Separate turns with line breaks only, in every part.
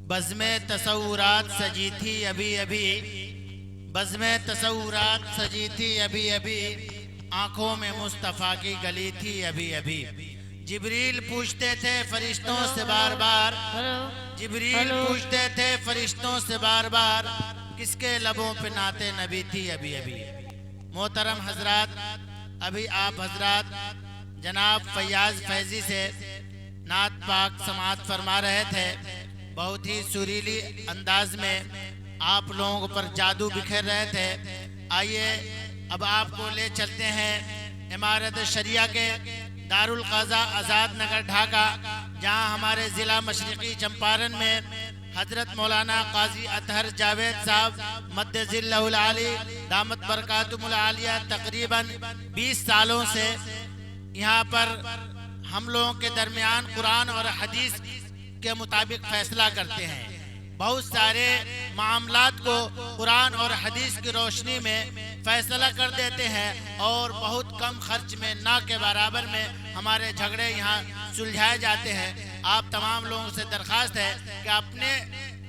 बज़्मे तसव्वुरात सजी थी अभी अभी, बज़्मे तसव्वुरात सजी थी अभी अभी, आंखों में मुस्तफ़ा की गली थी अभी अभी। जिब्रील पूछते थे फरिश्तों से बार बार, जिब्रील पूछते थे फरिश्तों से बार बार, किसके लबों पे नाते नबी थी अभी अभी। मोहतरम हजरात, अभी आप हजरात जनाब फैयाज फैजी से नात पाक समाअत फरमा रहे थे। बहुत ही सुरीली अंदाज में आप लोगों पर जादू बिखेर रहे थे। आइए अब आपको ले चलते हैं इमारत शरिया के दारुल क़ज़ा आज़ाद नगर ढाका, जहां हमारे ज़िला मशरिक़ी चंपारण में हजरत मौलाना काजी अतहर जावेद साहब मद्दजिल्लहुल आली दामत बरकातुहुल आलिया तकरीबन 20 सालों से यहाँ पर हम लोगों के दरमियान कुरान और हदीस के मुताबिक फैसला करते हैं। बहुत सारे मामलात को कुरान और हदीस की रोशनी में फैसला कर देते हैं और बहुत कम खर्च में ना के बराबर में हमारे झगड़े यहाँ सुलझाए जाते हैं। आप तमाम लोगों से दरख्वास्त है कि अपने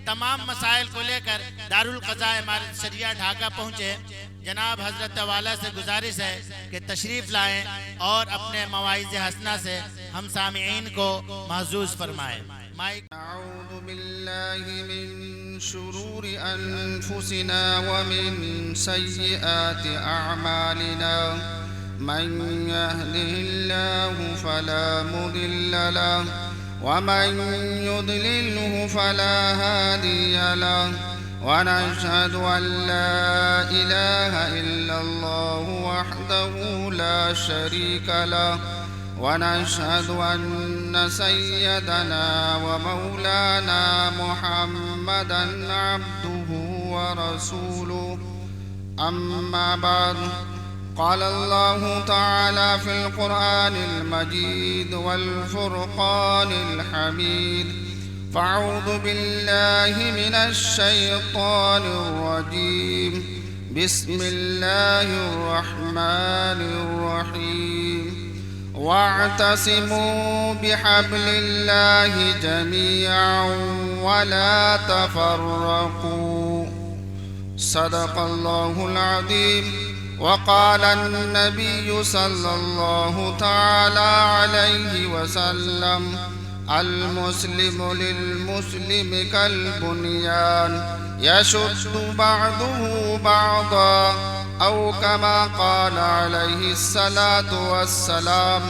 तमाम मसाइल को लेकर दारुल क़ज़ा इमारत शरिया ढाका पहुँचे। जनाब हजरत वाला से गुजारिश है कि तशरीफ़ लाएं और अपने मवाइज़ हसना से हम सामीईन को महसूस फरमाएं।
अऊज़ु बिल्लाहि मिन शुरूरि अनफुसिना व मिन सय्यिआति अअमालिना मन यहदिहिल्लाहु फला मुदिल्ल लहु व मन युद्लिल्हु फला हादिय लहु व नशहदु अन ला इलाहा इल्लल्लाहु वहदहु ला शरीका लहु ونشهد أن سيدنا ومولانا محمدا عبده ورسوله أما بعد قال الله تعالى في القرآن المجيد والفرقان الحميد فأعوذ بالله من الشيطان الرجيم بسم الله الرحمن الرحيم واعتصموا بحبل الله جميعا ولا تفرقوا صدق الله العظيم وقال النبي صلى الله تعالى عليه وسلم المسلم للمسلم كالبنيان يشد بعضه بعضا أو كما قال عليه الصلاة والسلام।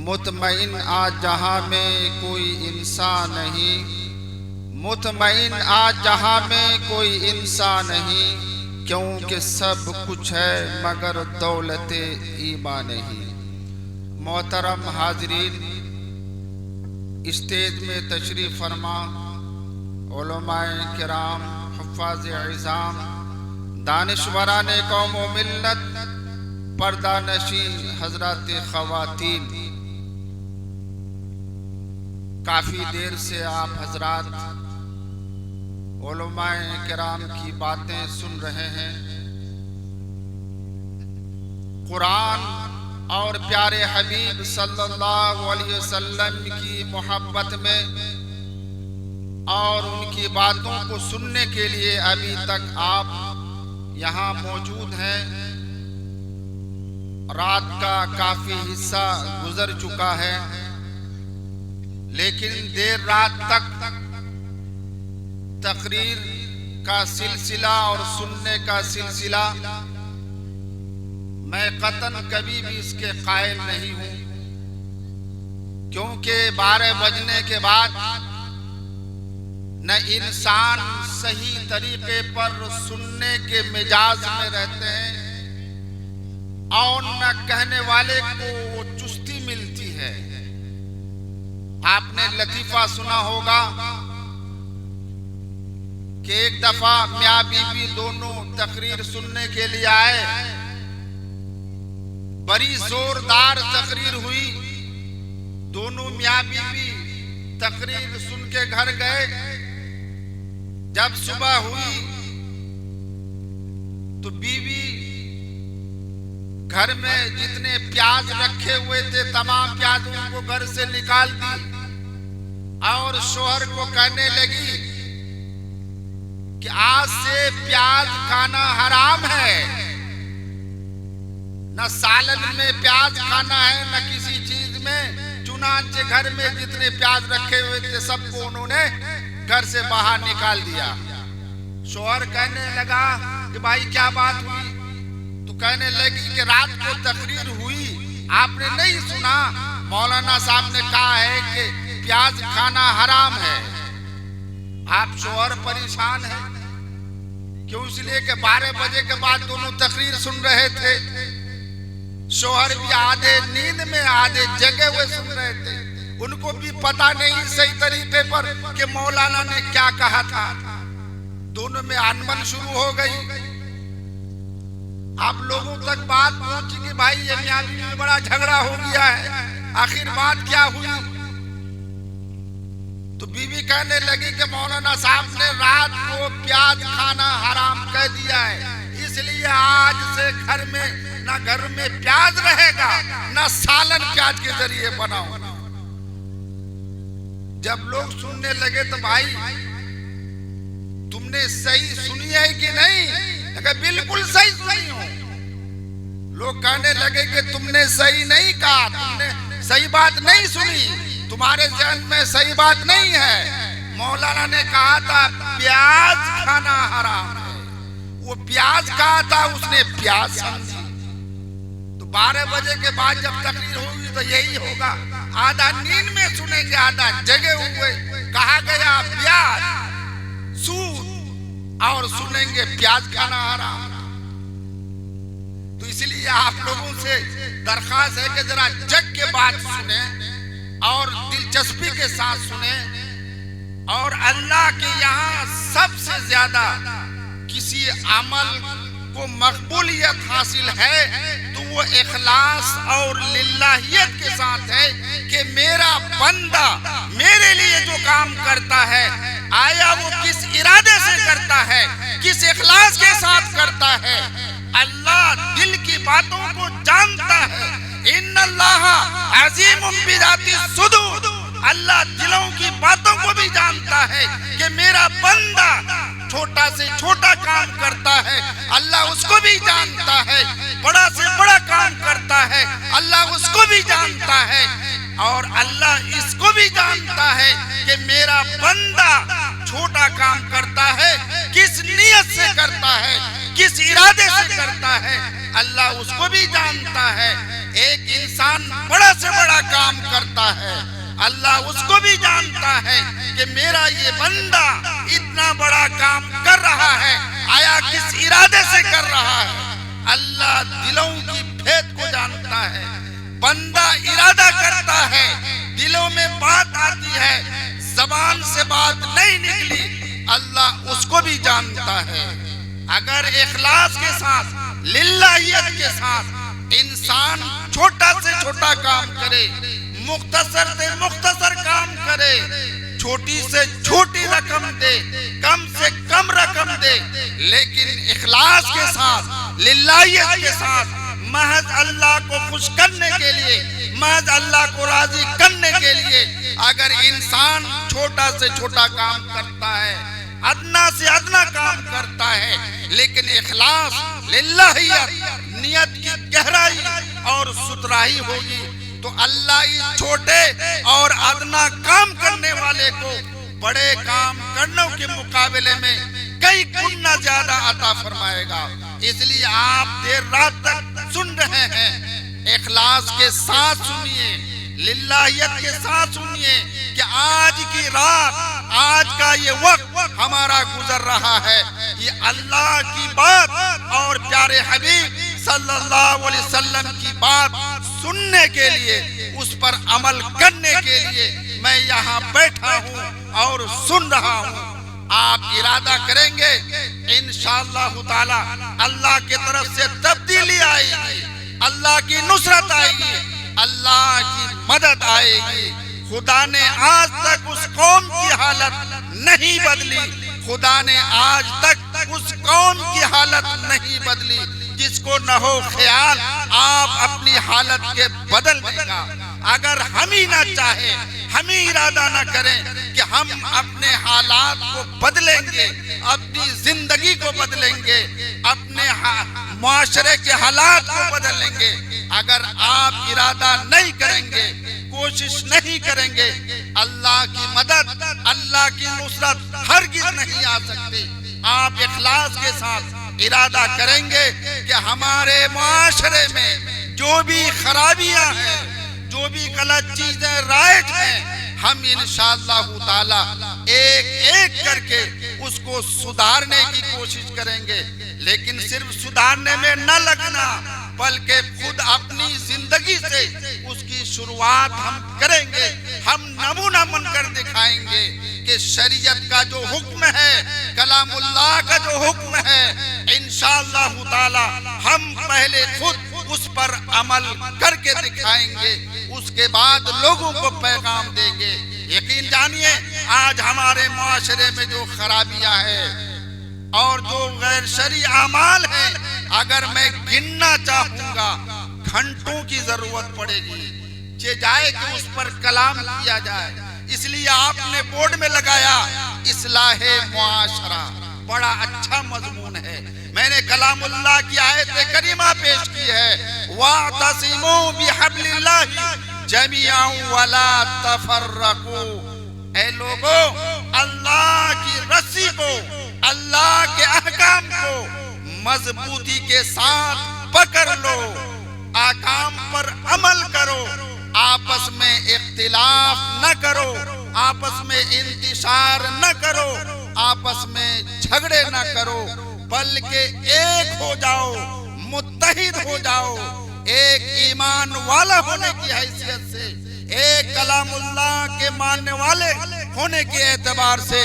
मुतमईन आज जहाँ में कोई इंसान नहीं, मुतमईन आज जहाँ में कोई इंसान नहीं, क्योंकि सब कुछ है मगर दौलत ईमान नहीं। मोहतरम हाजरीन, स्टेज में तशरीफ़ फरमा उलमाए किराम, हुफ़्फ़ाज़ इज़ाम, दानिशवरान कौम व मिल्लत, पर्दा नशीं हजरात ख़वातीन, काफ़ी देर से आप हजरात उलमाए किराम की बातें सुन रहे हैं। कुरान और प्यारे हबीब सल्लल्लाहु अलैहि वसल्लम की मोहब्बत में और उनकी बातों को सुनने के लिए अभी तक आप यहाँ मौजूद हैं। रात का काफी हिस्सा गुजर चुका है, लेकिन देर रात तक तकरीर का सिलसिला और सुनने का सिलसिला मैं कतन कभी भी इसके कायल नहीं हूँ, क्योंकि 12 बजने के बाद न इंसान सही तरीके पर सुनने के मिजाज में रहते हैं और न कहने वाले को वो चुस्ती मिलती है। आपने लतीफा सुना होगा कि एक दफा मियाँ बीवी दोनों तकरीर सुनने के लिए आए। बड़ी जोरदार तकरीर हुई। दोनों मियाँ बीवी तकरीर सुन के घर गए। जब सुबह हुई तो बीवी घर में जितने प्याज रखे हुए थे तमाम प्याजों को घर से निकाल दी और शोहर को कहने लगी कि आज से प्याज खाना हराम है, न सालन में प्याज खाना है न किसी चीज में। चुनांचे घर में जितने प्याज रखे हुए थे सबको उन्होंने घर से बाहर निकाल दिया। शोहर कहने लगा कि भाई क्या बात हुई? तो कहने लगी कि रात को तकरीर हुई, आपने नहीं सुना? मौलाना साहब ने कहा है कि प्याज खाना हराम है। आप शोहर परेशान है क्यों? इसलिए कि 12 बजे के बाद दोनों तकरीर सुन रहे थे। शोहर भी आधे नींद में आधे जगे हुए सुन रहे थे। उनको भी पता नहीं सही तरीके पर कि मौलाना ने क्या कहा था। दोनों में अनबन शुरू हो गई। आप लोगों तक बात पहुंची कि भाई ये मियां बीवी में बड़ा झगड़ा हो गया है, आखिर बात क्या हुई? तो बीवी कहने लगी कि मौलाना साहब ने रात को प्याज खाना हराम कह दिया है, इसलिए आज से घर में ना घर में प्याज रहेगा ना सालन प्याज के जरिए बनाओ। जब लोग सुनने लगे तो भाई तुमने सही सुनी है कि नहीं? अगर बिल्कुल सही सुनी हो। लोग कहने लगे कि तुमने सही नहीं कहा, तुमने सही बात नहीं सुनी, तुम्हारे जहन में सही बात नहीं है। मौलाना ने कहा था प्याज खाना हराम है, वो प्याज कहा था, उसने प्याज समझी। तो 12 बजे के बाद जब तकरीर होगी तो यही होगा, आधा नींद में सुनेंगे आधा जगे हुए। कहा गया प्याज सूद और सुनेंगे प्याज खाना हराम। तो इसलिए आप लोगों से दरखास्त है कि जरा जग के बात सुने और दिलचस्पी के साथ सुने। और अल्लाह के यहाँ सबसे ज्यादा किसी अमल को मकबूलियत हासिल है तो वो इखलास और लिल्लाहियत के साथ है कि मेरा बंदा मेरे लिए जो काम करता है, आया वो किस इरादे से करता है, किस इखलास के साथ करता है। अल्लाह दिल की बातों को जानता है। इन्नल्लाह अज़ीमुम बिज़ाति सुदूर, अल्लाह दिलों की बातों को भी जानता है कि मेरा बंदा छोटा से छोटा काम करता है, अल्लाह उसको भी जानता है। बड़ा से बड़ा काम करता है, अल्लाह उसको भी जानता है। और अल्लाह इसको भी जानता है कि मेरा बंदा छोटा काम करता है, किस नियत से करता है, किस इरादे से करता है, अल्लाह उसको भी जानता है। एक इंसान बड़ा से बड़ा काम करता है, अल्लाह उसको भी जानता है कि मेरा ये बंदा इतना बड़ा काम कर रहा है, आया किस इरादे से कर रहा है। अल्लाह दिलों की भेद को जानता है। बंदा इरादा करता है, दिलों में बात आती है, जबान से बात नहीं निकली, अल्लाह उसको भी जानता है। अगर इखलास के साथ, लिल्लाहियत के साथ इंसान छोटा से छोटा काम करे, मुख्तसर से मुख्तसर काम करे, छोटी से छोटी रकम दे, कम से कम रकम दे, लेकिन इखलास के साथ, लिल्लाहियत के साथ, महज अल्लाह को खुश करने के लिए, महज अल्लाह को राजी करने के लिए अगर इंसान छोटा से छोटा काम करता है, अदना से अदना काम करता है, लेकिन इखलास, लिल्लाहियत, नियत की गहराई और सुथराई होगी तो अल्लाह इस छोटे और अदना काम करने वाले को बड़े काम करने के मुकाबले में कई गुना ज्यादा अता फरमाएगा। इसलिए आप देर रात तक सुन रहे हैं, इखलास के साथ सुनिए, लिल्लाहियत के साथ सुनिए कि आज की रात, आज का ये वक्त हमारा गुजर रहा है, ये अल्लाह की बात और प्यारे हबीब सल्लल्लाहु अलैहि वसल्लम की बात सुनने के लिए, उस पर अमल करने के लिए मैं यहाँ बैठा हूँ और सुन रहा हूँ। आप इरादा करेंगे इंशाअल्लाह ताला अल्लाह की तरफ से तब्दीली आएगी, अल्लाह की नुसरत आएगी, अल्लाह की मदद आएगी। खुदा ने आज तक उस कौम की हालत नहीं बदली, खुदा ने आज तक उस कौम की हालत नहीं बदली जिसको न हो ख्याल आप अपनी हालत के बदलने का। अगर हम ही ना चाहे, हम ही इरादा ना करें कि हम अपने हालात को बदलेंगे, अपनी जिंदगी को बदलेंगे, अपने मुआशरे के हालात को बदलेंगे, अगर आप इरादा नहीं करेंगे, कोशिश नहीं करेंगे, अल्लाह की मदद, अल्लाह की नुसरत हरगिज़ नहीं आ सकती। आप इखलास के साथ इरादा करेंगे कि हमारे मुआशरे में जो भी खराबियां हैं, जो भी गलत चीजें राइट हैं, हम इंशाअल्लाह ताला एक एक करके उसको सुधारने की कोशिश करेंगे। लेकिन सिर्फ सुधारने में न लगना, बल्कि खुद अपनी जिंदगी से उसकी शुरुआत हम करेंगे। हम नमूना बनकर दिखाएंगे कि शरीयत का जो हुक्म है, कलामुल्लाह का जो हुक्म है, इंशाअल्लाह ताला हम पहले खुद उस पर अमल करके दिखाएंगे, उसके बाद लोगों को पैगाम देंगे। यकीन जानिए, आज हमारे मुआशरे में जो खराबियां हैं और जो गैर शरई अमाल हैं, अगर मैं गिनना चाहूंगा घंटों की जरूरत पड़ेगी। जे जाए कि उस पर कलाम किया जाए, इसलिए आपने बोर्ड में लगाया इस्लाहे मुआशरा, बड़ा अच्छा मजमून है। मैंने कलामुल्लाह की आयत करीमा पेश की है, वातसिमू बिहब्लिल्लाहि जमीअन वला तफर्रकू। ऐ लोगों, अल्लाह की रस्सी को, अल्लाह के अहकाम को मजबूती के साथ पकड़ लो, अहकाम पर अमल करो, आपस में इख्तिलाफ न करो, आपस में इंतिशार न करो, आपस में झगड़े न करो, बल्कि एक हो जाओ, मुत्तहिद हो जाओ। एक ईमान वाला होने की हैसियत से, एक कलामुल्लाह के मानने वाले होने के एतबार से,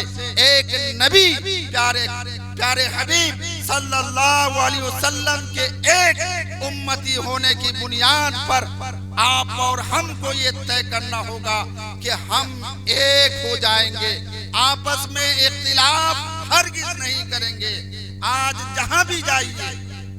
एक नबी प्यारे हबीब सल्लल्लाहु अलैहि वसल्लम के एक उम्मती होने की बुनियाद पर आप और हमको ये तय करना होगा कि हम एक हो जाएंगे, आपस में इख्तिलाफ हरगिज़ नहीं करेंगे। आज जहां भी जाइए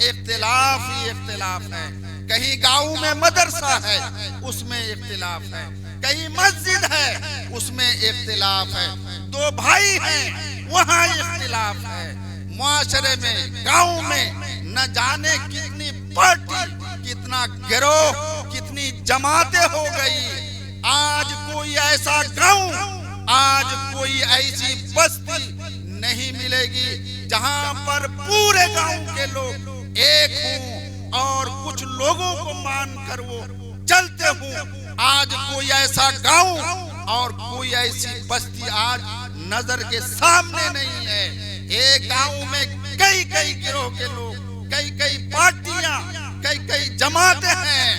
इख्तिलाफ ही इख्तिलाफ है। कहीं गांव में मदरसा है, उसमें इख्तिलाफ है, कहीं मस्जिद है, उसमें इख्तिलाफ है, दो भाई हैं वहां इख्तिलाफ है। मुआशरे में, गांव में न जाने कितनी पार्टी, कितना गिरोह, कितनी जमातें हो गई। आज कोई ऐसा गांव, आज कोई ऐसी बस्ती नहीं मिलेगी जहां पर पूरे गांव के लोग एक हों और कुछ लोगों को मानकर वो चलते हों। आज कोई ऐसा गांव और कोई ऐसी बस्ती आज नजर के सामने नहीं है। एक गांव में कई कई गिरोह के लोग, कई कई पार्टियां, कई कई जमातें हैं,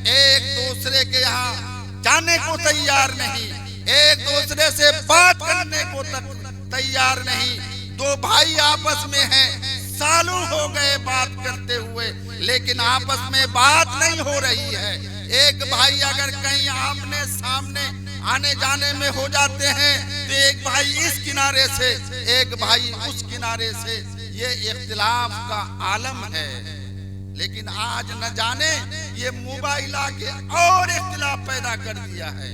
एक दूसरे के यहाँ जाने को तैयार नहीं, एक दूसरे से बात करने को तैयार नहीं। दो भाई आपस में हैं, सालों हो गए बात करते हुए, लेकिन आपस में बात नहीं हो रही है। एक भाई अगर कहीं आमने सामने आने जाने में हो जाते हैं तो एक भाई इस किनारे से, एक भाई उस किनारे से, ये इख्तिलाफ का आलम है। लेकिन आज न जाने ये मोबाइल आके और इख्तिलाफ पैदा कर दिया है,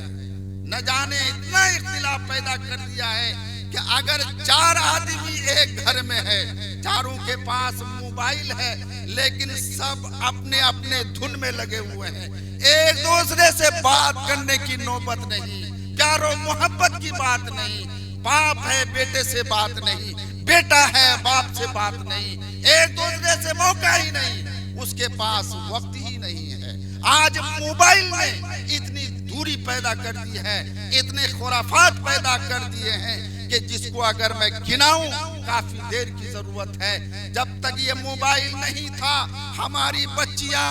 न जाने इतना इख्तिलाफ पैदा कर दिया है कि अगर चार आदमी एक घर में है, चारों के पास मोबाइल है, लेकिन सब अपने अपने धुन में लगे हुए हैं, एक दूसरे से बात करने की नौबत नहीं, प्यारो मोहब्बत की बात नहीं, बाप है बेटे से बात नहीं, बेटा है बाप से बात नहीं, एक दूसरे से मौका ही नहीं, उसके पास वक्त ही नहीं है। आज मोबाइल ने इतनी दूरी पैदा कर दी है, इतने खुराफात पैदा कर दिए हैं कि जिसको अगर मैं गिनाऊं काफी देर की जरूरत है। जब तक ये मोबाइल नहीं था, हमारी बच्चियां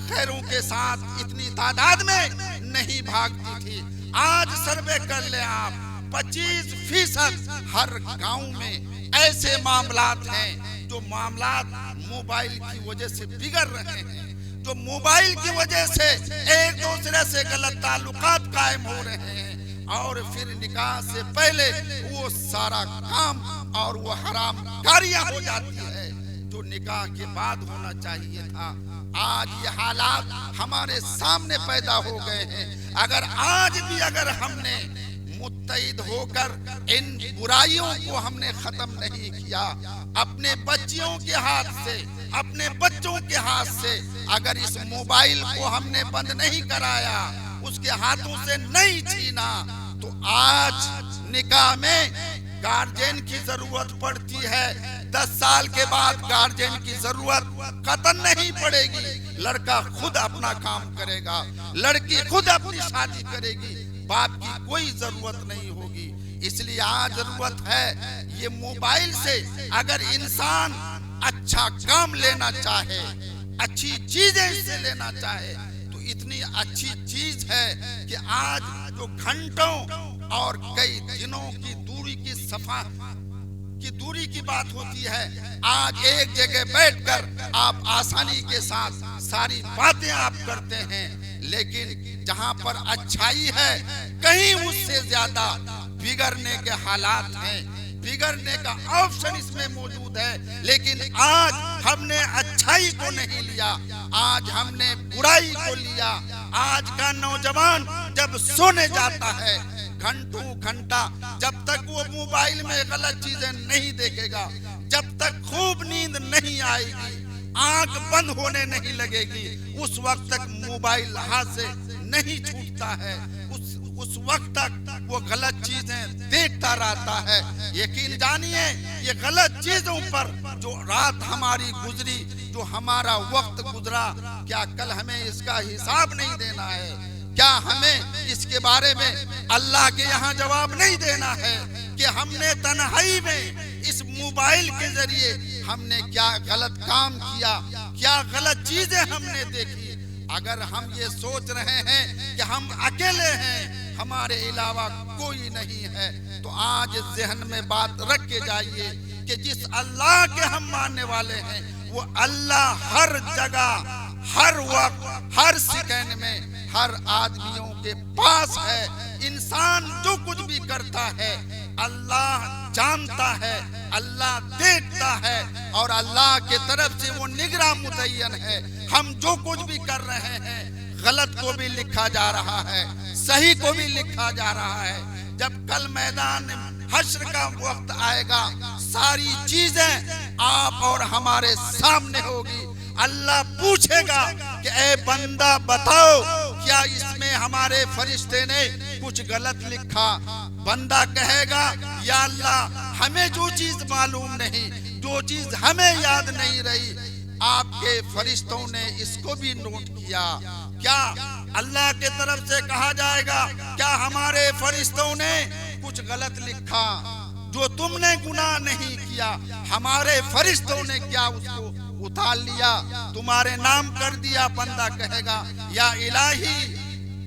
खैरों के साथ इतनी तादाद में नहीं भागती थी। आज सर्वे कर ले आप, 25% हर गांव में ऐसे मामलात हैं जो मामलात मोबाइल की वजह से बिगड़ रहे हैं, जो मोबाइल की वजह से एक दूसरे से गलत ताल्लुकात कायम हो रहे हैं, और फिर निकाह से पहले वो सारा काम और वो हराम कारियां हो जाती है जो निकाह के बाद होना चाहिए था। आज ये हालात हमारे सामने पैदा हो गए हैं। अगर आज भी अगर हमने मुत्तहिद होकर इन बुराइयों को हमने खत्म नहीं किया, अपने बच्चियों के हाथ से, अपने बच्चों के हाथ से अगर इस मोबाइल को हमने बंद नहीं कराया, उसके हाथों से नहीं छीना, तो आज निकाह में गार्जियन की जरूरत पड़ती है। 10 साल के बाद गार्जियन की जरूरत कतई नहीं पड़ेगी। लड़का खुद अपना काम करेगा, लड़की खुद अपनी शादी करेगी, बाप की कोई जरूरत नहीं होगी। इसलिए आज जरूरत है ये मोबाइल से अगर इंसान अच्छा काम लेना चाहे, अच्छी चीजें इससे लेना चाहे, तो इतनी अच्छी चीज है कि आज जो घंटों और कई दिनों की दूरी की बात होती है, आज एक जगह बैठकर आप आसानी के साथ सारी बातें आप करते हैं। लेकिन जहां पर अच्छाई है, कहीं उससे ज्यादा बिगड़ने के हालात हैं, बिगड़ने का ऑप्शन इसमें मौजूद है। लेकिन आज हमने अच्छाई को नहीं लिया, आज हमने बुराई को लिया। आज का नौजवान जब सोने जाता है, घंटों घंटा जब तक वो मोबाइल में गलत चीजें नहीं देखेगा, जब तक खूब नींद नहीं आएगी, आंख बंद होने नहीं लगेगी, उस वक्त तक मोबाइल हाथ से नहीं छूटता है। उस वक्त तक वो गलत चीजें देखता रहता है। यकीन जानिए, ये गलत चीजों पर जो रात हमारी गुजरी, जो हमारा वक्त गुजरा, क्या कल हमें इसका हिसाब नहीं देना है? क्या हमें इसके बारे में अल्लाह के यहाँ जवाब नहीं देना है कि हमने तन्हाई में इस मोबाइल के जरिए हमने क्या गलत काम किया, क्या गलत चीजें हमने देखी? अगर हम ये सोच रहे हैं कि हम अकेले हैं, हमारे अलावा कोई नहीं है, तो आज ज़हन में बात रख के जाइए कि जिस अल्लाह के हम मानने वाले हैं, वो अल्लाह हर जगह, हर वक्त, हर सेकंड में हर आदमियों के पास है। इंसान जो कुछ भी करता है, अल्लाह जानता है, अल्लाह देखता है, और अल्लाह के तरफ से वो निगरान मुतय्यन है। हम जो कुछ भी कर रहे हैं, गलत को भी लिखा जा रहा है, सही को भी लिखा जा रहा है। जब कल मैदान हश्र का वक्त आएगा, सारी चीजें आप और हमारे सामने होगी। अल्लाह पूछेगा कि ए बंदा बताओ, क्या इसमें हमारे फरिश्ते ने कुछ गलत लिखा? बंदा कहेगा, या अल्लाह, हमें जो चीज मालूम नहीं, जो चीज हमें याद नहीं रही, आपके फरिश्तों ने इसको भी नोट किया। क्या अल्लाह के तरफ से कहा जाएगा, क्या हमारे फरिश्तों ने कुछ गलत लिखा? जो तुमने गुनाह नहीं किया, हमारे फरिश्तों ने क्या उसको उतार लिया, तुम्हारे नाम कर दिया? बंदा कहेगा, या इलाही,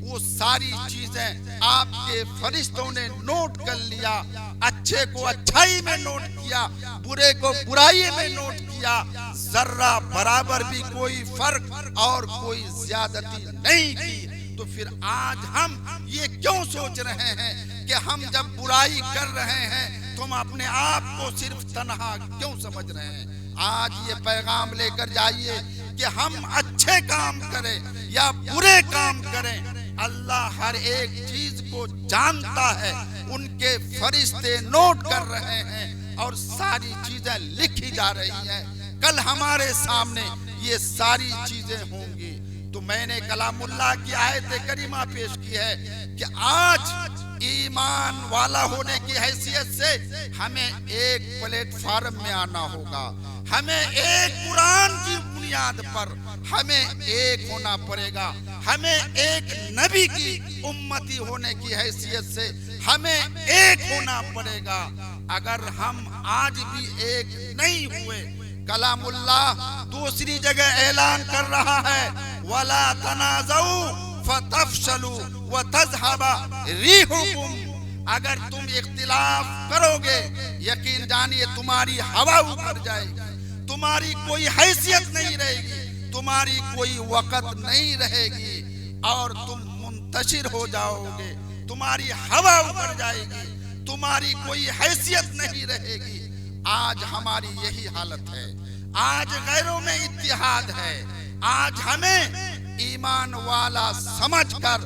वो सारी चीजें आपके फरिश्तों ने नोट कर लिया। अच्छे को अच्छाई में नोट किया, बुरे को बुराई में नोट किया। जर्रा बराबर भी कोई फर्क और कोई ज्यादती नहीं की। तो फिर आज हम ये क्यों सोच रहे हैं कि हम जब बुराई कर रहे हैं, तुम अपने आप को सिर्फ तन्हा क्यों समझ रहे हैं? आज ये पैगाम लेकर जाइए कि हम अच्छे काम करें या बुरे काम करें, अल्लाह हर एक चीज को जानता है। उनके फरिश्ते नोट कर रहे हैं और सारी चीजें लिखी जा रही हैं। कल हमारे सामने ये सारी चीजें होंगी। तो मैंने कलामुल्लाह की आयत करीमा पेश की है कि आज ईमान वाला होने की हैसियत से हमें एक प्लेटफार्म में आना होगा। हमें एक कुरान की बुनियाद पर हमें एक होना पड़ेगा। हमें एक नबी की उम्मती होने की हैसियत से हमें एक होना पड़ेगा। अगर हम आज भी एक नहीं हुए, कलामुल्लाह दूसरी जगह ऐलान कर रहा है, वला तनाज़ऊ फतफशलू व तज़हबा रिहुकुम। अगर तुम इख्तिलाफ करोगे, यकीन जानिए तुम्हारी हवा ऊपर जाएगी, तुम्हारी कोई हैसियत नहीं रहेगी, तुम्हारी कोई वक़्त नहीं रहेगी और तुम मुंतशिर हो जाओगे। तुम्हारी हवा ऊपर जाएगी, तुम्हारी कोई हैसियत नहीं रहेगी। आज हमारी यही हालत है। आज गैरों में इत्तिहाद है। आज हमें ईमान वाला समझकर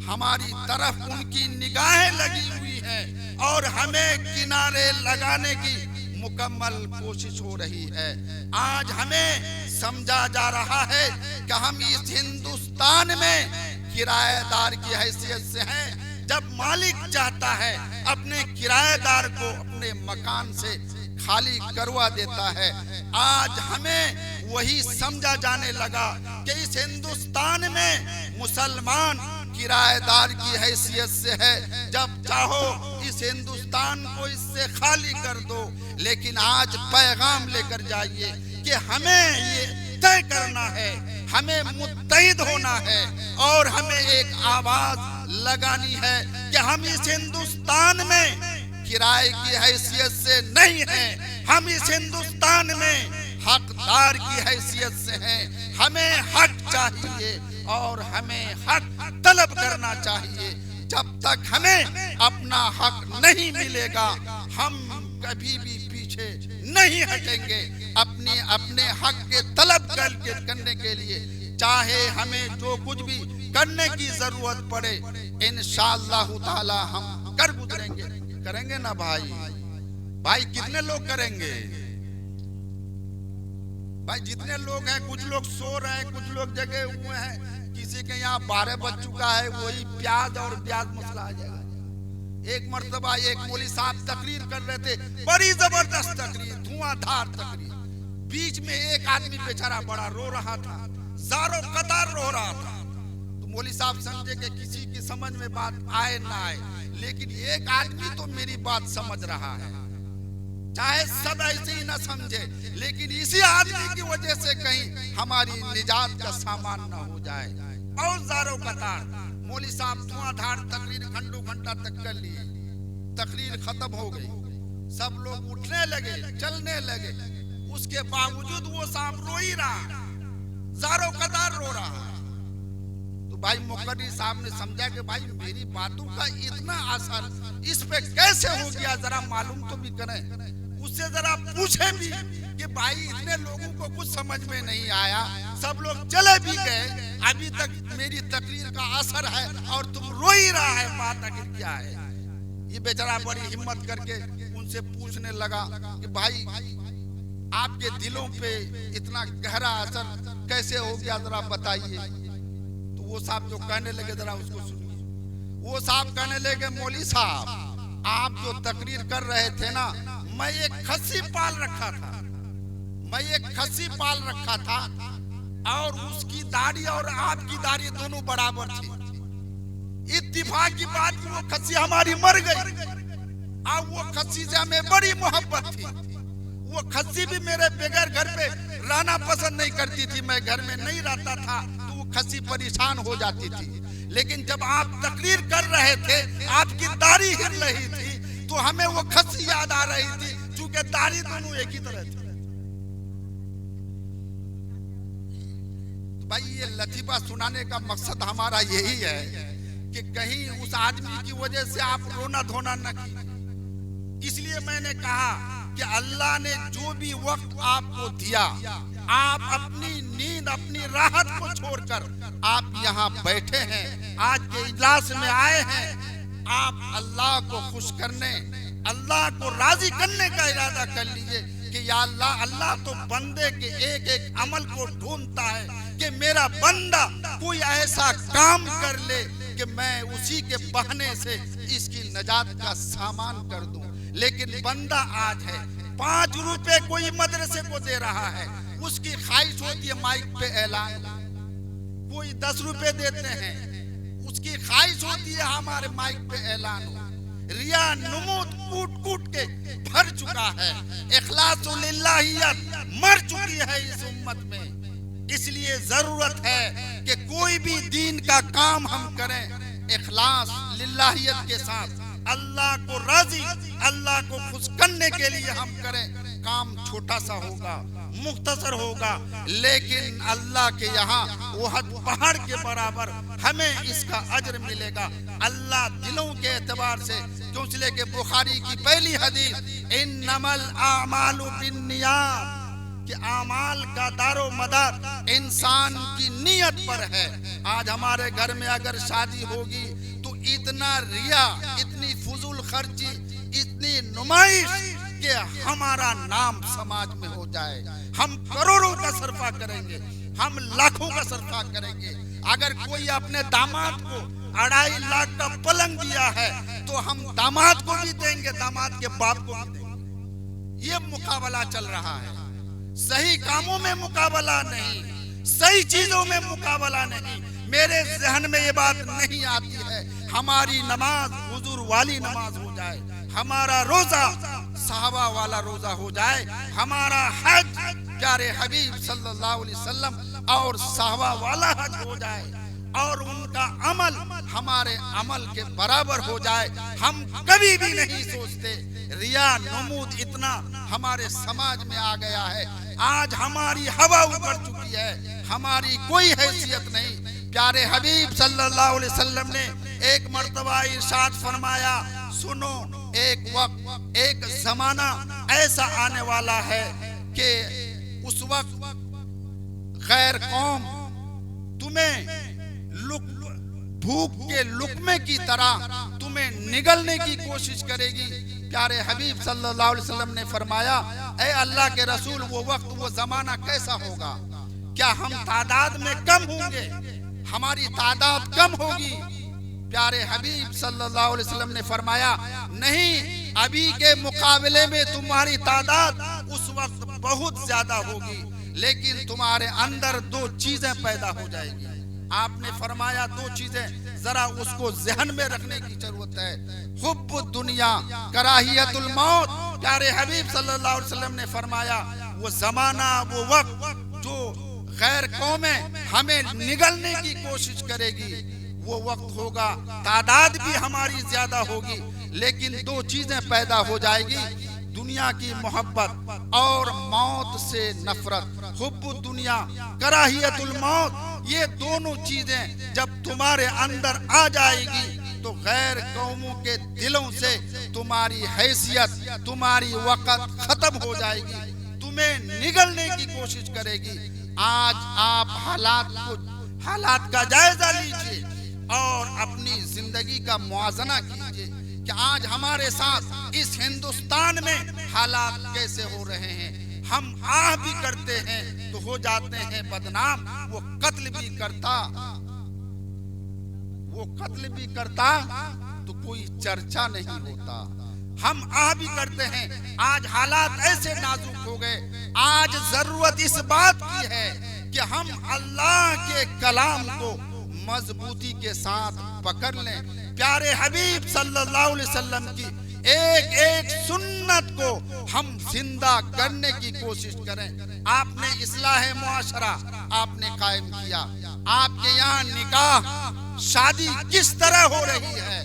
हमारी तरफ उनकी निगाहें लगी हुई है और हमें किनारे लगाने की मुकम्मल कोशिश हो रही है। आज हमें समझा जा रहा है कि हम इस हिंदुस्तान में किराएदार की हैसियत से हैं। जब मालिक चाहता है अपने किराएदार को अपने मकान से खाली करवा देता है। आज हमें वही समझा जाने लगा कि इस हिंदुस्तान में मुसलमान किराएदार की हैसियत से है। जब चाहो इस हिंदुस्तान को इससे खाली कर दो, लेकिन आज पैगाम लेकर जाइए कि हमें ये तय करना है, हमें मुत्तहिद होना है और हमें एक आवाज लगानी है कि हम इस हिंदुस्तान में किराए की हैसियत से नहीं हैं। हम इस हिंदुस्तान में हकदार की हैसियत से हैं। हमें हक चाहिए और हमें हक तलब करना चाहिए। जब तक हमें अपना हक नहीं मिलेगा हम कभी भी पीछे नहीं हटेंगे। अपने हक के तलब करने के लिए चाहे हमें जो कुछ भी करने की जरूरत पड़े, इंशाअल्लाह ताला हम कर गुजरेंगे। करेंगे ना भाई? भाई कितने लोग करेंगे? भाई जितने लोग हैं, कुछ लोग सो रहे हैं, कुछ लोग जगे हुए हैं। किसी के यहाँ 12 बज चुका है, वही प्याज और ब्याज मसला आ जाएगा। एक मर्तबा एक मौलवी साहब तकरीर कर रहे थे, बड़ी जबरदस्त तकरीर, धुआंधार तकरीर। बीच में एक आदमी बेचारा बड़ा रो रहा था, ज़ारो कतार रो रहा था। तो मौलवी साहब समझे कि किसी की समझ में बात आए ना आए, लेकिन एक आदमी तो मेरी बात समझ रहा है। चाहे सब ऐसे ही ना समझे, लेकिन इसी आदमी की वजह से कहीं हमारी निजात का सामान ना हो जाए। और ज़ारो कतार मौलवी साहब धुआंधार तकरीर घंटों घंटा तक कर लिए। तकरीर खत्म हो गई, सब लोग उठने लगे, चलने लगे। उसके बावजूद वो साहब रो ही रहा, ज़ारो कतार रो रहा। तो भाई मुकर्री साहब ने समझा कि भाई मेरी बातों का इतना असर इस पे कैसे हो गया, जरा मालूम तो भी करें। उससे जरा पूछे भी कि भाई इतने लोगों को कुछ समझ में नहीं आया, सब लोग चले भी गए, अभी तक मेरी तकरीर का असर है और तुम रो ही रहा है, बात आखिर क्या है? ये बेचारा बड़ी हिम्मत करके उनसे पूछने लगा कि भाई आपके दिलों पे इतना गहरा असर कैसे हो गया, जरा बताइए। तो वो साहब जो कहने लगे, जरा उसको सुनिए। वो साहब कहने लगे, मौलवी साहब आप जो तकरीर कर रहे थे ना, मैं एक खस्सी पाल रखा था, मैं एक खस्सी पाल रखा था और उसकी दाढ़ी और आपकी दाढ़ी दोनों बराबर थी। इत्तिफाक की बात कि वो खस्सी हमारी मर गई और वो खस्सी से हमें बड़ी मोहब्बत थी। वो खस्सी भी मेरे बगैर घर पे रहना पसंद नहीं करती थी, मैं घर में नहीं रहता था तो वो खस्सी परेशान हो जाती थी। लेकिन जब आप तकरीर कर रहे थे, आपकी दाढ़ी हिल रही थी, तो हमें वो खस्सी याद आ रही थी, क्योंकि दाढ़ी दोनों एक ही तरह थी। तो भाई ये लतीफा सुनाने का मकसद हमारा यही है कि कहीं उस आदमी की वजह से आप रोना धोना न कीजिए। इसलिए मैंने कहा कि अल्लाह ने जो भी वक्त आपको दिया, आप अपनी नींद, अपनी राहत को छोड़कर आप यहाँ बैठे हैं, आज के इजलास में आए हैं। आप अल्लाह को खुश करने, अल्लाह को राजी करने का इरादा कर लीजिए कि या अल्लाह, अल्लाह तो बंदे के एक एक अमल को ढूंढता है कि मेरा बंदा कोई ऐसा काम कर ले कि मैं उसी के बहाने से इसकी नजात का सामान कर दूं। लेकिन बंदा आज है 5 रुपए कोई मदरसे को दे रहा है, उसकी ख्वाहिश होती है माइक पे ऐलान। कोई 10 रुपए देते हैं, उसकी ख्वाहिश होती है हमारे माइक पे ऐलान हो। रिया नमूद कूट कूट के भर चुका है, इखलासुल लिल्लाहियत मर चुकी है इस उम्मत में। इसलिए जरूरत है कि कोई भी दीन का काम हम करें इखलास लिल्लाहियत के साथ, अल्लाह को राजी, अल्लाह को खुश करने के लिए हम करें। काम छोटा सा होगा, मुख्तसर होगा, लेकिन अल्लाह के यहाँ वहद पहाड़ के बराबर हमें इसका अजर मिलेगा। अल्लाह दिलों के एतबार से, क्यों इसलिए कि बुखारी की पहली हदीस इन्नमल आमालु बिन्नियात, कि आमाल का दारो मदार इंसान की नीयत पर है। आज हमारे घर में अगर शादी होगी तो इतना रिया, इतनी फुजूल खर्ची, इतनी नुमाइश कि हमारा नाम समाज में हो जाए। हम करोड़ों का सरफा करेंगे, हम लाखों का सरफा करेंगे। अगर कोई अपने दामाद को 2.5 लाख का पलंग दिया है तो हम दामाद को भी देंगे, दामाद के बाप को भी देंगे। ये मुकाबला चल रहा है। सही कामों में मुकाबला नहीं, सही चीजों में मुकाबला नहीं। मेरे जहन में ये बात नहीं आती है हमारी नमाज हुजूर वाली नमाज हो जाए, हमारा रोजा साहबा वाला रोजा हो जाए, हमारा हज प्यारे हबीब सल्लल्लाहु अलैहि वसल्लम और साहबा वाला हज हो जाए, और उनका अमल हमारे अमल के बराबर हो जाए। हम कभी भी नहीं सोचते। रिया नमूद इतना हमारे समाज में आ गया है। आज हमारी हवा उखड़ चुकी है, हमारी कोई हैसियत नहीं। प्यारे हबीब सल्लल्लाहु अलैहि वसल्लम ने एक मर्तबा इरशाद फरमाया, सुनो, एक वक्त, एक जमाना ऐसा आने वाला है कि उस वक्त गैर कौम तुम्हें भूख के लुकमे की तरह तुम्हें निगलने की कोशिश करेगी। प्यारे हबीब सल्लल्लाहु अलैहि वसल्लम ने फरमाया, ऐ अल्लाह के रसूल, वो वक्त, वो जमाना कैसा होगा? क्या हम तादाद में कम होंगे? हमारी तादाद कम होगी? प्यारे हबीब सल्लल्लाहु अलैहि वसल्लम ने फरमाया, नहीं, अभी के मुकाबले में तुम्हारी तादाद उस वक्त बहुत ज्यादा होगी, लेकिन तुम्हारे अंदर 2 चीजें पैदा हो जाएगी। आपने फरमाया 2 चीजें, जरा उसको जहन में रखने की जरूरत है। हुब्बु दुनिया कराहियतुल मौत। प्यारे हबीब सल्लल्लाहु अलैहि वसल्लम ने फरमाया, वो जमाना, वो वक्त जो गैर कौमें हमें निगलने की कोशिश करेगी, वो वक्त होगा, तादाद भी हमारी ज्यादा होगी, लेकिन 2 चीजें पैदा हो जाएगी, दुनिया की मोहब्बत और मौत से नफरत। हुब्बु दुनिया कराहियतुल मौत, ये दोनों चीजें जब तुम्हारे अंदर आ जाएगी तो गैर कौमों के दिलों से तुम्हारी हैसियत, तुम्हारी वक़्त खत्म हो जाएगी, तुम्हें निगलने की कोशिश करेगी। आज आप हालात का जायजा लीजिए और अपनी जिंदगी का मुआजना कीजिए कि आज हमारे साथ इस हिंदुस्तान में हालात कैसे हो रहे हैं। हम आह भी करते हैं तो हो जाते हैं बदनाम, वो कत्ल भी करता तो कोई चर्चा नहीं होता। हम आह भी करते हैं, आज हालात ऐसे नाजुक हो गए। आज जरूरत इस बात की है कि हम अल्लाह के कलाम को मजबूती के साथ पकड़ लें। प्यारे हबीब सल्लल्लाहु अलैहि वसल्लम की एक एक सुन्नत को हम जिंदा करने की कोशिश करें। आपने इस्लाह मुआशरा आपने कायम किया, आपके यहाँ निकाह शादी किस तरह हो रही है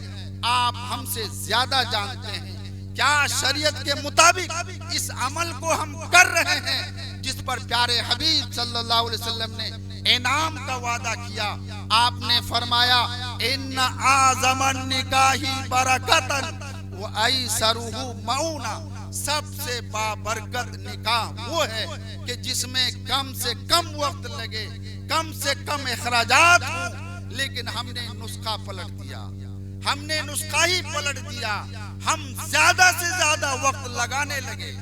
आप हमसे ज्यादा जानते हैं। क्या शरीयत के मुताबिक इस अमल को हम कर रहे हैं जिस पर प्यारे हबीब सल्लल्लाहु अलैहि वसल्लम ने इनाम का वादा किया? आपने फरमाया, इन्ना आज़मन निकाही बरकतन व ऐसरुहु मऊना। सबसे बाबरकत निकाह वो है कि जिसमें कम से कम वक्त लगे, कम से कम इखराजात हो। लेकिन हमने नुस्खा पलट दिया, हमने नुस्खा ही पलट दिया। हम ज्यादा से ज्यादा वक्त लगाने लगे,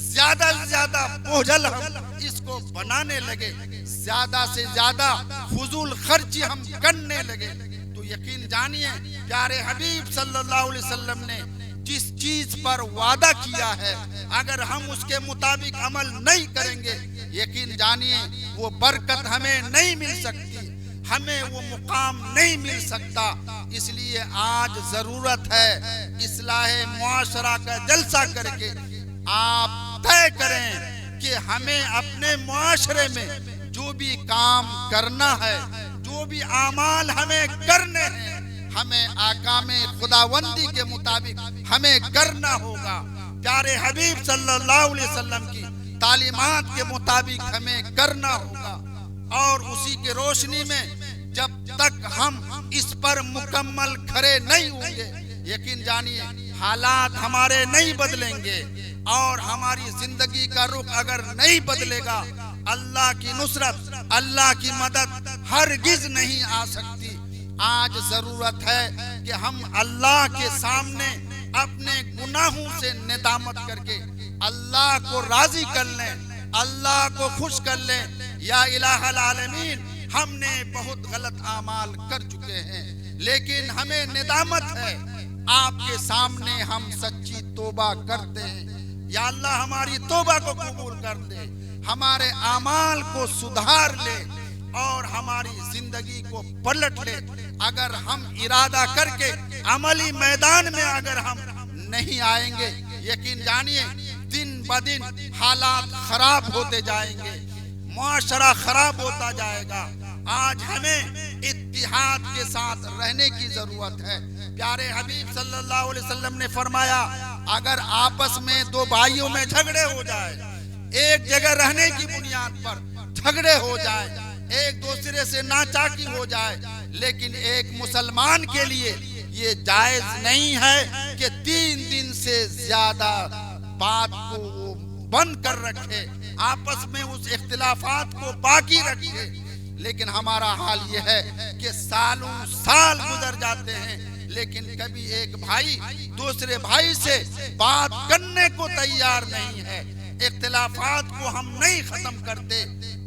ज्यादा से ज्यादा बोझल हम इसको बनाने लगे, ज्यादा से ज्यादा फुजूल खर्ची हम करने लगे। तो यकीन जानिए प्यारे हबीब सल्लल्लाहु अलैहि वसल्लम ने जिस चीज पर वादा किया है, अगर हम उसके मुताबिक अमल नहीं करेंगे, यकीन जानिए वो बरकत हमें नहीं मिल सकती, हमें वो मुकाम नहीं मिल सकता। इसलिए आज जरूरत है इस्लाह मुआशरा का जलसा करके आप तय करें कि हमें अपने मुआशरे में जो भी काम करना है, जो भी आमाल हमें करने हैं, हमें आकामे खुदावंदी के मुताबिक हमें करना होगा। प्यारे हबीब सल्लल्लाहु अलैहि वसल्लम की तालीमात के मुताबिक हमें करना होगा। और उसी के रोशनी में जब तक हम इस पर मुकम्मल खरे नहीं होंगे, यकीन जानिए हालात हमारे नहीं बदलेंगे, और हमारी जिंदगी का रुख अगर नहीं बदलेगा, अल्लाह की नुसरत, अल्लाह की मदद हरगिज नहीं आ सकती। आज जरूरत है कि हम अल्लाह के सामने अपने गुनाहों से निदामत करके अल्लाह को राजी कर लें, अल्लाह को खुश कर लें। या इलाहल आलमीन, हमने बहुत गलत आमाल कर चुके हैं, लेकिन हमें निदामत है, आपके सामने हम सच्ची तौबा करते हैं। या अल्लाह हमारी तौबा को कबूल कर दे, हमारे आमाल को सुधार ले और हमारी जिंदगी को पलट ले। अगर हम इरादा करके अमली मैदान में अगर हम नहीं आएंगे, यकीन जानिए दिन ब दिन हालात खराब होते जाएंगे, मुआशरा खराब होता जाएगा। आज हमें इत्तिहाद के साथ रहने की जरूरत है। प्यारे हबीब सल्लल्लाहु अलैहि वसल्लम ने फरमाया, अगर आपस में दो भाइयों में झगड़े हो जाए, एक जगह रहने की बुनियाद पर झगड़े हो जाए, एक दूसरे से नाचाकी हो जाए, लेकिन एक मुसलमान के लिए ये जायज नहीं है कि 3 दिन से ज्यादा बात को वो बंद कर रखे, आपस में उस इख्तिलाफात को बाकी रखे। लेकिन हमारा हाल ये है कि सालों साल गुजर जाते हैं, लेकिन कभी एक भाई दूसरे भाई से बात करने को तैयार नहीं है, इख्तिलाफात को हम नहीं खत्म करते।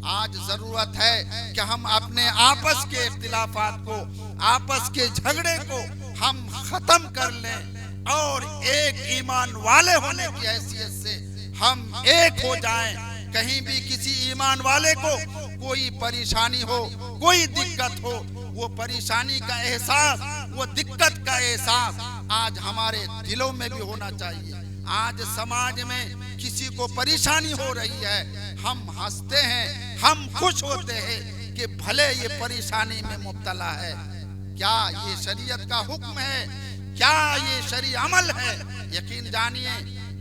आज जरूरत है कि हम अपने आपस के इख्तिलाफात को, आपस के झगड़े को हम खत्म कर लें और एक ईमान वाले होने की हैसियत से हम एक हो जाएं। कहीं भी किसी ईमान वाले को कोई परेशानी हो, कोई दिक्कत हो, वो परेशानी का एहसास, वो दिक्कत का एहसास आज हमारे दिलों में भी होना चाहिए। आज समाज में किसी को परेशानी हो रही है, हम हंसते हैं, हम खुश होते हैं कि भले ये परेशानी में मुब्तला है। क्या ये शरीयत का हुक्म है? क्या ये शरी अमल है? यकीन जानिए,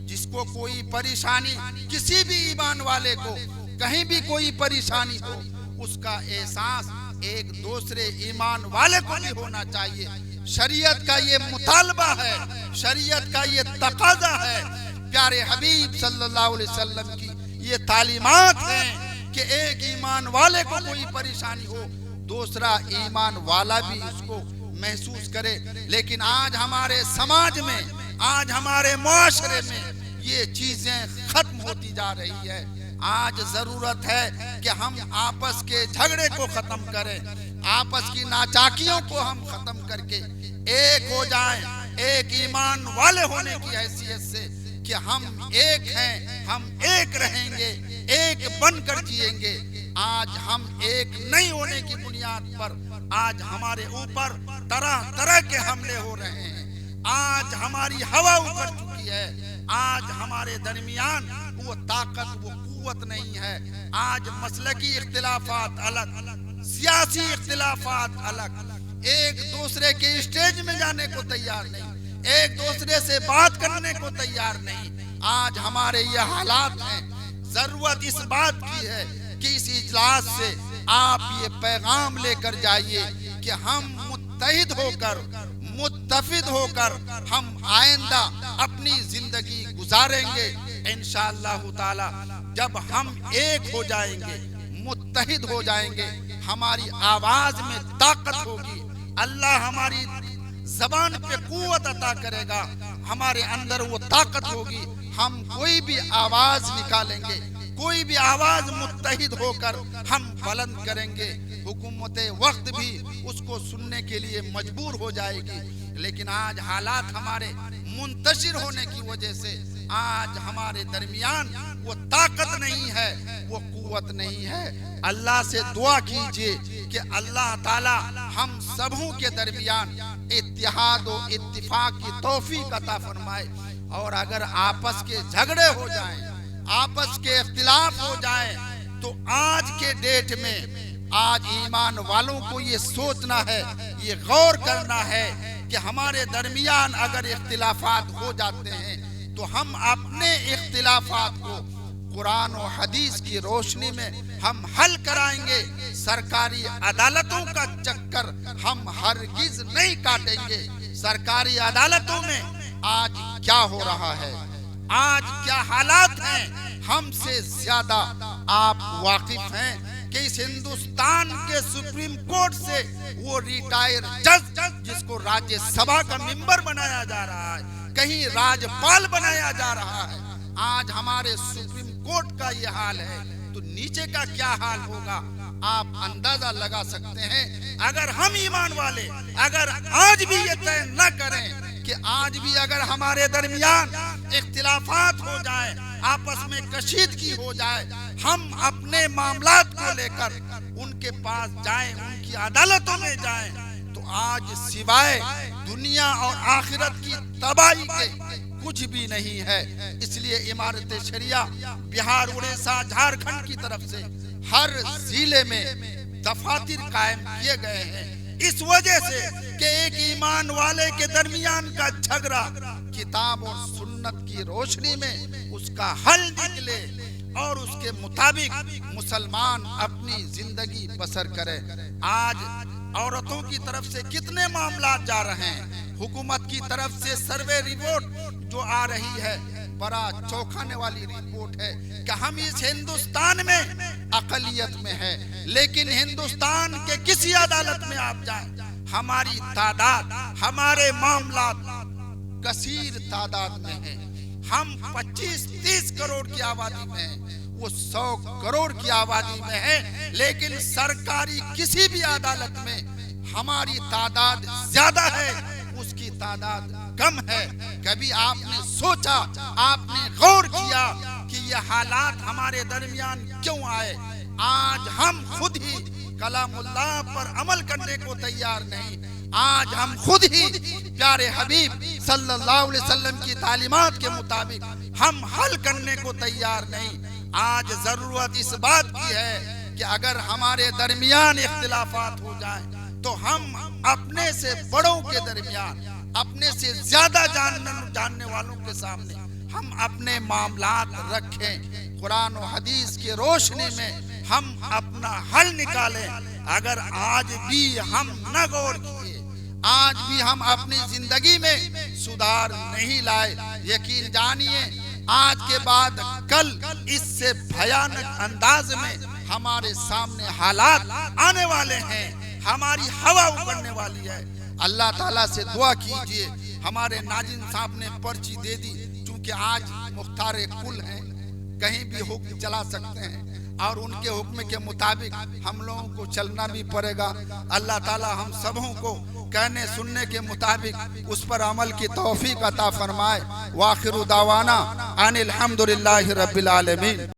जिसको कोई परेशानी, किसी भी ईमान वाले को कहीं भी कोई परेशानी हो, उसका एहसास एक दूसरे ईमान वाले को भी होना चाहिए। शरीयत का ये मुतालबा है, शरीयत का ये तकाजा है, प्यारे हबीब सल्लल्लाहु अलैहि वसल्लम की ये तालीमात हैं कि एक ईमान वाले को कोई परेशानी हो, दूसरा ईमान वाला भी उसको महसूस करे। लेकिन आज हमारे समाज में, आज हमारे मुआशरे में ये चीजें खत्म होती जा रही है। आज जरूरत है कि हम आपस के झगड़े को खत्म करें, आपस की नाचाकियों को हम खत्म करके एक हो जाएं, एक ईमान वाले होने की हैसियत से कि हम एक हैं, हम एक रहेंगे, एक बनकर जिएंगे। आज हम एक नहीं होने की बुनियाद पर आज हमारे ऊपर तरह तरह के हमले हो रहे हैं। आज हमारी हवा उखड़ चुकी है, आज हमारे दरमियान वो ताकत, वो कुव्वत नहीं है। आज मसलकी इख्तिलाफात अलग, सियासी इख्तिलाफात अलग, एक दूसरे के स्टेज में जाने को तैयार नहीं, एक दूसरे से बात करने को तैयार नहीं। आज हमारे ये हालात हैं। जरूरत इस बात की है कि इस इजलास से आप ये पैगाम लेकर जाइए कि हम मुत्तहिद होकर, मुत्तफिद होकर हम आइंदा अपनी जिंदगी गुजारेंगे। इंशाअल्लाह ताला जब हम एक हो जाएंगे, मुत्तहिद हो जाएंगे, हमारी आवाज में ताकत होगी, अल्लाह हमारी जबान पे कुव्वत अता करेगा, हमारे अंदर वो ताकत होगी, हम कोई भी आवाज निकालेंगे, कोई भी आवाज मुत्तहिद होकर हम बुलंद करेंगे। हुकूमत वक्त भी उसको सुनने के लिए मजबूर हो जाएगी। लेकिन आज हालात हमारे मुंतशिर होने की वजह से आज हमारे दरमियान वो ताकत नहीं है, वो कुव्वत नहीं है। अल्लाह से दुआ कीजिए कि अल्लाह ताला हम सबों के दरमियान इत्तिहाद और इत्तिफाक की तौफीक अता फरमाए। और अगर आपस के झगड़े हो जाएं, आपस के इख्तिलाफ हो जाएं, तो आज के डेट में आज ईमान वालों को ये सोचना है, ये गौर करना है कि हमारे दरमियान अगर इख्तिलाफात हो जाते हैं तो हम अपने इख्तिलाफात को कुरान और हदीस की रोशनी में हम हल कराएंगे। सरकारी अदालतों का चक्कर हम हरगिज नहीं काटेंगे। सरकारी अदालतों में आज क्या हो रहा है, आज क्या हालात हैं हमसे ज्यादा आप वाकिफ हैं कि इस हिंदुस्तान के सुप्रीम कोर्ट से वो रिटायर जज जिसको राज्यसभा का मेंबर बनाया जा रहा है, कहीं राज्यपाल बनाया जा रहा है, आज हमारे सुप्रीम कोर्ट का ये हाल है, तो नीचे का क्या हाल होगा आप अंदाजा लगा सकते हैं। अगर हम ईमान वाले अगर आज भी ये तय न करें कि आज भी अगर हमारे दरमियान इख्तिलाफात हो जाए, आपस में कशीदगी हो जाए, हम अपने मामलात को लेकर उनके पास जाएं, उनकी अदालतों में जाएं, तो आज सिवाय दुनिया और आखिरत की तबाही के कुछ भी नहीं है। इसलिए इमारत शरिया बिहार, उड़ीसा, झारखंड की तरफ से हर जिले में दफातर कायम किए गए हैं, इस वजह से कि एक ईमान वाले के दरमियान का झगड़ा किताब और सुन्नत की रोशनी में उसका हल निकले और उसके मुताबिक मुसलमान अपनी जिंदगी बसर करे। आज औरतों की तरफ से कितने मामला जा रहे हैं, हुकूमत की तरफ से सर्वे रिपोर्ट जो आ रही है, बड़ा चौंकाने वाली रिपोर्ट है कि हम इस हिंदुस्तान में अकलियत में है, लेकिन हिंदुस्तान के किसी अदालत में आप जाएं, हमारी तादाद, हमारे मामला कसीर तादाद में है। हम 25-30 करोड़ की आबादी में हैं, वो 100 करोड़ की आबादी में है, लेकिन सरकारी किसी भी अदालत में हमारी तादाद ज्यादा है, उसकी तादाद कम है। कभी आपने सोचा, आपने गौर किया कि ये हालात हमारे दरमियान क्यों आए? आज हम खुद ही कलामुल्लाह पर अमल करने को तैयार नहीं, आज हम खुद ही प्यारे हबीब सल्लल्लाहु अलैहि वसल्लम की तालीमात के मुताबिक हम हल करने को तैयार नहीं। आज जरूरत इस बात की है कि अगर हमारे दरमियान इख्तिलाफात हो जाएं, तो हम अपने से बड़ों के दरमियान, अपने से ज्यादा जानने वालों के सामने हम अपने मामलात रखें, कुरान और हदीस की रोशनी में हम अपना हल निकालें। अगर आज भी हम न गौर किए, आज भी हम अपनी जिंदगी में सुधार नहीं लाए, यकीन जानिए आज के बाद कल इससे भयानक अंदाज में हमारे सामने हालात आने वाले हैं, हमारी हवा उखड़ने वाली है। अल्लाह ताला से दुआ कीजिए, हमारे नाजिन साहब ने पर्ची दे दी, क्योंकि आज मुख्तार कुल हैं, कहीं भी हुक्म चला सकते हैं और उनके हुक्म के मुताबिक हम लोगों को चलना भी पड़ेगा। अल्लाह ताला हम सबों को कहने सुनने के मुताबिक उस पर अमल की तौफीक अता फरमाए। वाखिरु दावाना अनिल हम्दुलिल्लाहि रब्बिल आलमीन।